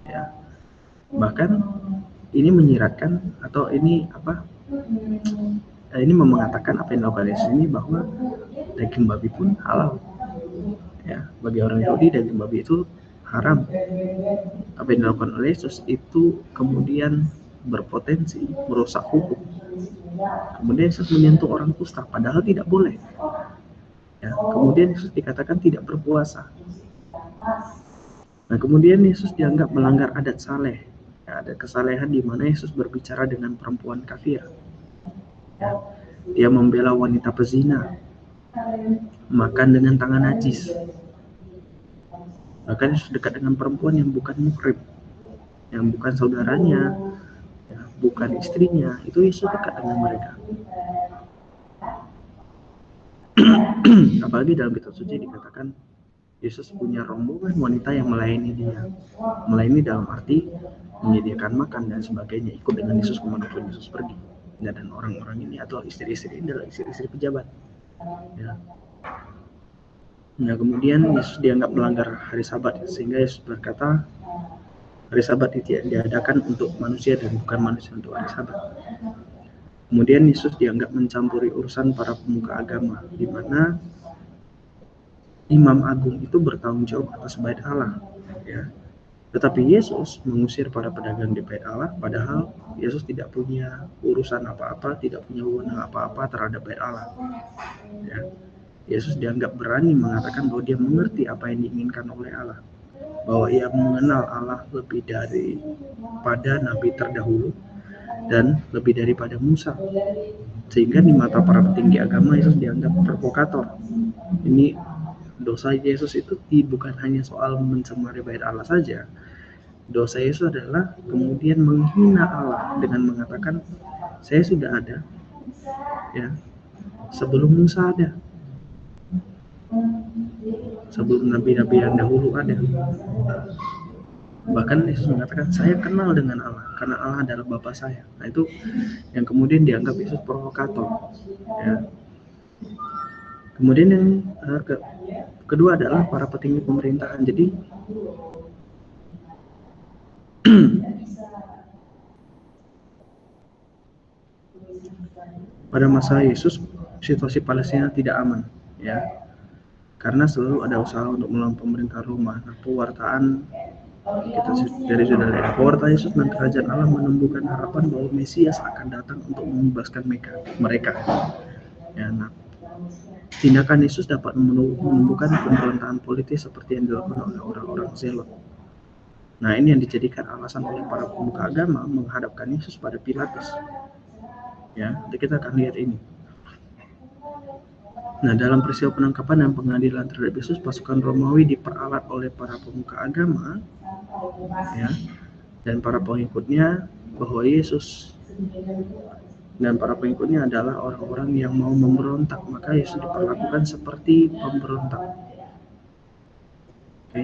Ya. Bahkan ini menyiratkan atau ini ini mengatakan apa yang dilakukan Yesus ini bahwa daging babi pun halal. Ya, bagi orang Yahudi daging babi itu haram. Apa yang dilakukan oleh Yesus itu kemudian berpotensi merusak hukum. Kemudian Yesus menyentuh orang kusta padahal tidak boleh. Ya, kemudian Yesus dikatakan tidak berpuasa. Nah, kemudian Yesus dianggap melanggar adat saleh. Ya, ada kesalehan di mana Yesus berbicara dengan perempuan kafir. Ya, dia membela wanita pezina, makan dengan tangan najis. Bahkan Yesus dekat dengan perempuan yang bukan muhrib, yang bukan saudaranya, ya, bukan istrinya, itu Yesus dekat dengan mereka. Apalagi dalam kitab suci dikatakan Yesus punya rombongan wanita yang melayani dia. Melayani dalam arti menyediakan makan dan sebagainya, ikut dengan Yesus kemanapun Yesus pergi. Ya, dan orang-orang ini atau istri-istri ini adalah istri-istri pejabat. Ya. Nah, kemudian Yesus dianggap melanggar hari Sabat, sehingga Yesus berkata hari Sabat itu diadakan untuk manusia dan bukan manusia untuk hari Sabat. Kemudian Yesus dianggap mencampuri urusan para pemuka agama, di mana Imam Agung itu bertanggung jawab atas bait Allah. Ya. Tetapi Yesus mengusir para pedagang di bait Allah, padahal Yesus tidak punya urusan apa-apa, tidak punya wewenang apa-apa terhadap bait Allah. Ya. Yesus dianggap berani mengatakan bahwa dia mengerti apa yang diinginkan oleh Allah, bahwa ia mengenal Allah lebih daripada nabi terdahulu dan lebih daripada Musa. Sehingga di mata para petinggi agama Yesus dianggap provokator. Ini dosa Yesus itu bukan hanya soal mencemari bait Allah saja. Dosa Yesus adalah kemudian menghina Allah dengan mengatakan saya sudah ada, ya, sebelum Musa ada, sebelum nabi-nabi yang dahulu ada. Bahkan Yesus mengatakan saya kenal dengan Allah karena Allah adalah Bapa saya. Nah, itu yang kemudian dianggap Yesus provokator. Ya. Kemudian yang kedua adalah para petinggi pemerintahan. Jadi pada masa Yesus situasi Palestina tidak aman, ya, karena selalu ada usaha untuk melawan pemerintah Roma. Nah, pewartaan kita dari sudah lihat pewartaan Yesus dan kerajaan Allah menumbuhkan harapan bahwa Mesias akan datang untuk membebaskan mereka. Ya, nah, tindakan Yesus dapat menumbuhkan pemberontakan politis seperti yang dilakukan oleh orang-orang Zelot. Nah, ini yang dijadikan alasan oleh para pemuka agama menghadapkan Yesus pada Pilatus. Ya, nanti kita akan lihat ini. Nah, dalam peristiwa penangkapan dan pengadilan terhadap Yesus, pasukan Romawi diperalat oleh para pemuka agama, ya, dan para pengikutnya bahwa Yesus dan para pengikutnya adalah orang-orang yang mau memberontak, maka Yesus diperlakukan seperti pemberontak. Oke.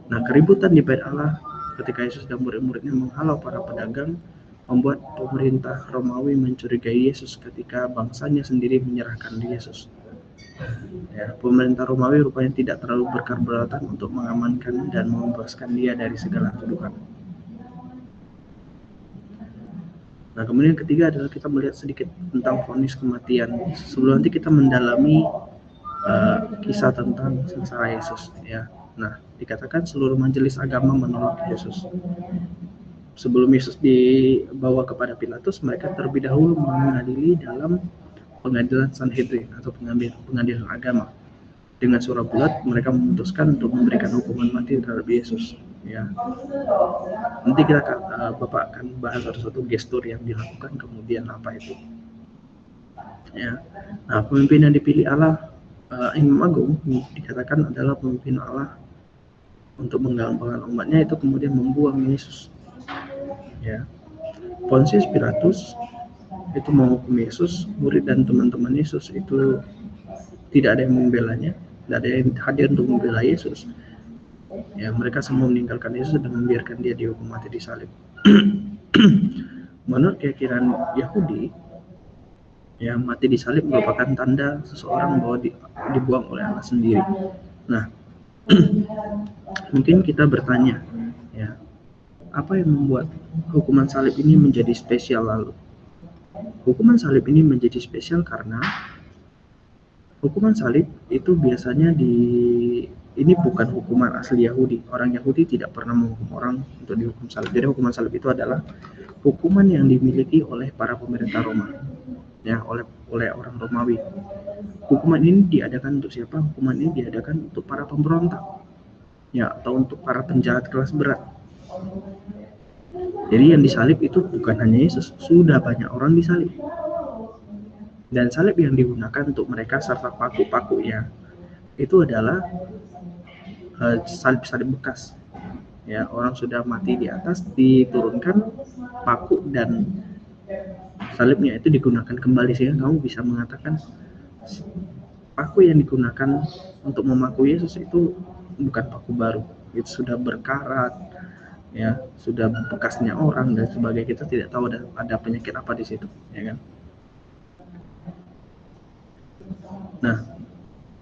Nah, keributan di bait Allah ketika Yesus dan murid-muridnya menghalau para pedagang membuat pemerintah Romawi mencurigai Yesus ketika bangsanya sendiri menyerahkan Yesus. Ya, pemerintah Romawi rupanya tidak terlalu berkeberatan untuk mengamankan dan membebaskan dia dari segala tuduhan. Nah, kemudian yang ketiga adalah kita melihat sedikit tentang vonis kematian sebelum nanti kita mendalami kisah tentang sengsara Yesus, ya. Nah, dikatakan seluruh majelis agama menolak Yesus. Sebelum Yesus dibawa kepada Pilatus, mereka terlebih dahulu mengadili dalam pengadilan Sanhedrin atau pengadilan agama. Dengan suara bulat mereka memutuskan untuk memberikan hukuman mati terhadap Yesus, ya. Nanti kita Bapak akan bahas satu-satu gestur yang dilakukan kemudian apa itu, ya. Nah, pemimpin yang dipilih Allah, Imam Agung dikatakan adalah pemimpin Allah untuk menggampangkan umatnya, itu kemudian membuang Yesus, ya. Pontius Pilatus itu menghukum Yesus, murid dan teman-teman Yesus itu tidak ada yang membelanya, tidak ada yang hadir untuk membela Yesus, ya. Mereka semua meninggalkan Yesus dan membiarkan dia dihukum mati di salib. Menurut keyakinan Yahudi, ya, mati di salib merupakan tanda seseorang bahwa dibuang oleh Allah sendiri. Nah, mungkin kita bertanya, ya, apa yang membuat hukuman salib ini menjadi spesial lalu? Hukuman salib ini menjadi spesial karena hukuman salib itu biasanya ini bukan hukuman asli Yahudi. Orang Yahudi tidak pernah menghukum orang untuk dihukum salib. Jadi hukuman salib itu adalah hukuman yang dimiliki oleh para pemerintah Roma, ya, oleh orang Romawi. Hukuman ini diadakan untuk siapa? Hukuman ini diadakan untuk para pemberontak, ya, atau untuk para penjahat kelas berat. Jadi yang disalib itu bukan hanya Yesus, sudah banyak orang disalib. Dan salib yang digunakan untuk mereka serta paku-pakunya itu adalah salib-salib bekas, ya. Orang sudah mati di atas, diturunkan paku dan salibnya itu digunakan kembali, sehingga kamu bisa mengatakan paku yang digunakan untuk memaku Yesus itu bukan paku baru, itu sudah berkarat, ya, sudah bekasnya orang dan sebagainya. Kita tidak tahu ada penyakit apa di situ, ya kan. Nah,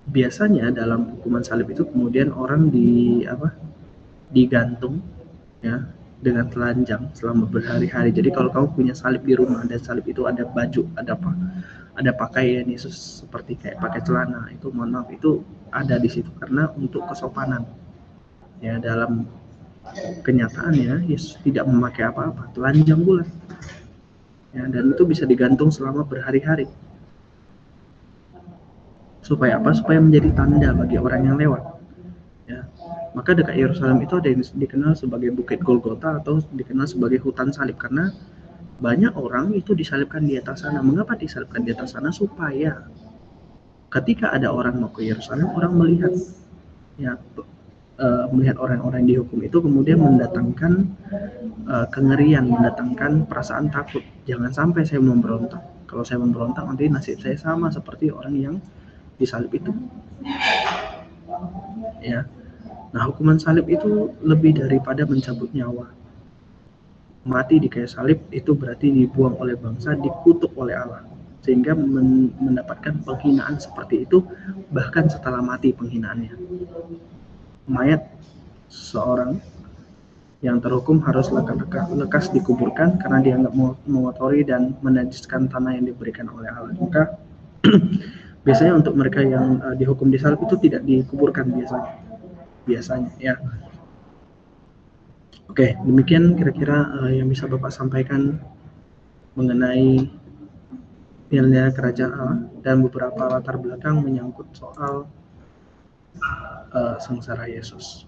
biasanya dalam hukuman salib itu kemudian orang digantung, ya, dengan telanjang selama berhari-hari. Jadi kalau kamu punya salib di rumah dan salib itu ada baju, ada pakaian Yesus seperti kayak pakai celana, itu mohon maaf, itu ada di situ karena untuk kesopanan, ya. Dalam kenyataannya Yesus tidak memakai apa-apa, telanjang bulat, ya, dan itu bisa digantung selama berhari-hari. Supaya apa? Supaya menjadi tanda bagi orang yang lewat, ya. Maka dekat Yerusalem itu ada yang dikenal sebagai Bukit Golgota atau dikenal sebagai hutan salib, karena banyak orang itu disalibkan di atas sana. Mengapa disalibkan di atas sana? Supaya ketika ada orang mau ke Yerusalem, orang melihat, ya, melihat orang-orang yang dihukum itu kemudian mendatangkan kengerian, mendatangkan perasaan takut. Jangan sampai saya memberontak. Kalau saya memberontak nanti nasib saya sama seperti orang yang disalib itu, ya. Nah, hukuman salib itu lebih daripada mencabut nyawa. Mati di kayu salib itu berarti dibuang oleh bangsa, dikutuk oleh Allah, sehingga mendapatkan penghinaan seperti itu bahkan setelah mati penghinaannya. Mayat seorang yang terhukum harus lekas dikuburkan karena dianggap mengotori dan menajiskan tanah yang diberikan oleh Allah. Maka biasanya untuk mereka yang dihukum di salib itu tidak dikuburkan biasanya, ya. Oke, demikian kira-kira yang bisa Bapak sampaikan mengenai nilai kerajaan Allah dan beberapa latar belakang menyangkut soal sengsara Yesus.